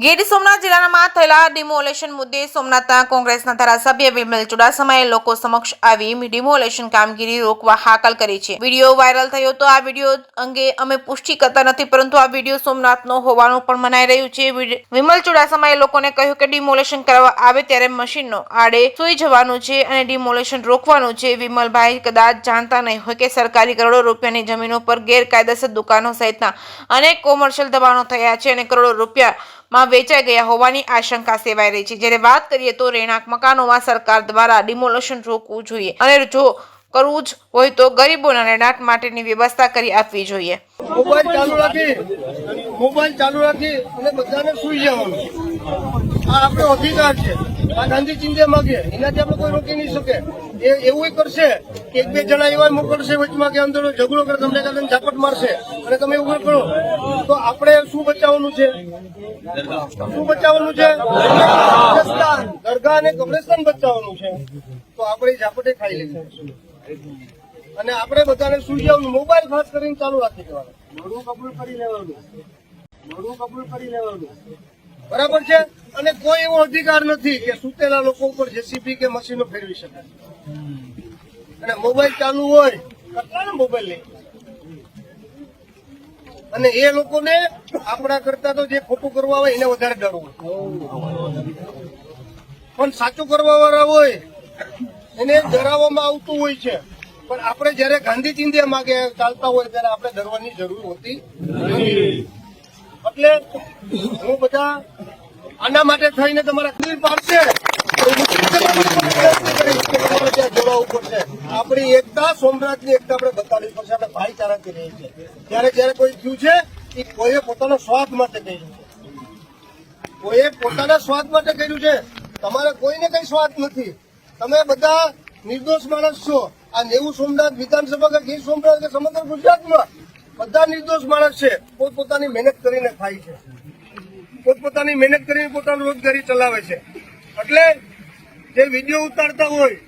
ગીર સોમનાથ જિલ્લામાં થયેલા ડિમોલેશન મુદ્દે સોમનાથના કોંગ્રેસના ધારાસભ્ય વિમલ ચુડાસમાએ લોકો સમક્ષ આવી ડિમોલેશન કામગીરી રોકવા હાકલ કરી છે। વિડીયો વાયરલ થયો તો આ વિડીયો અંગે અમે પુષ્ટિ કરતા નથી, પરંતુ આ વિડીયો સોમનાથનો હોવાનું પણ મનાઈ રહ્યું છે। વિમલ ચુડાસમાએ લોકોને કહ્યું કે ડિમોલેશન કરવા આવે ત્યારે મશીનનો આડે સૂઈ જવાનું છે અને ડિમોલેશન રોકવાનું છે। વિમલભાઈ કદાચ જાણતા નહીં હોય કે સરકારી કરોડો રૂપિયાની જમીનો પર ગેરકાયદેસર દુકાનો સહિતના અનેક કોમર્શિયલ દબાણો થયા છે અને કરોડો રૂપિયામાં વેચાઈ ગયા હોવાની આશંકા સેવાઈ રહી છે। જ્યારે વાત કરીએ તો રહેણાંક મકાનોમાં સરકાર દ્વારા ડિમોલેશન રોકવું જોઈએ અને જો કરવું જ હોય તો ગરીબોના રહેણાંક માટેની વ્યવસ્થા કરી આપવી જોઈએ। મોબાઈલ ચાલુ રાખી અને બધાને સુઈ જવાનું, આ આપણો અધિકાર છે। આ ગાંધી ચિંધ્યા માગે એનાથી આપણે કોઈ રોકી નહીં શકે। એવું કરશે કે એક બે જણા એવા મોકલશે વચમાં કે અંદર ઝઘડો કરે, તમને કાંઈ ઝાપટ મારશે અને તમે એવું કરો તો આપણે શું બચાવવાનું છે? શું બચાવવાનું છે? દરગાહ અને કબ્રસ્તાન બચાવવાનું છે। તો આપણે ઝાપટે ખાઈ લઈશું અને આપણે બધાને સુઈ જવાનું, મોબાઈલ ખાસ કરીને ચાલુ રાખી દેવાનું, મોડું કબૂલ કરી લેવાનું, બરાબર છે। અને કોઈ એવો અધિકાર નથી કે સુતેલા લોકો ઉપર જેસીબી કે મશીનો ફેરવી શકે। અને મોબાઈલ ચાલુ હોય કેટલાને મોબાઈલ લે, અને એ લોકોને આપણા કરતા તો જે ખોટું કરવા હોય એને વધારે ડર હોય, પણ સાચું કરવા વાળા હોય એને ડરાવવામાં આવતું હોય છે। પણ આપણે જયારે ગાંધી ચિંધ્યા માગે ચાલતા હોય ત્યારે આપણે ડરવાની જરૂર હોતી નથી। એટલે હું બધા આના માટે થઈને તમારા દિલ પાડશે, જોડાવું પડશે। આપણી એકતા, સોમનાથની એકતા આપણે બતાવવી પડશે, આપણે ભાઈચારાથી રહી છે। જયારે કોઈ થયું છે એ કોઈએ પોતાના સ્વાર્થ માટે કર્યું છે, કોઈએ પોતાના સ્વાર્થ માટે કર્યું છે। તમારે કોઈને કઈ સ્વાર્થ નથી, તમે બધા નિર્દોષ માણસ છો। આ નેવું સોમનાથ વિધાનસભા કે ગીર સોમનાથ કે સમગ્ર ગુજરાતમાં બધા નિર્દોષ માણસ છે, પોતપોતાની મહેનત કરીને ખાય છે, પોતપોતાની મહેનત કરીને પોતાની રોજગારી ચલાવે છે। એટલે જે વિડીયો ઉતારતા હોય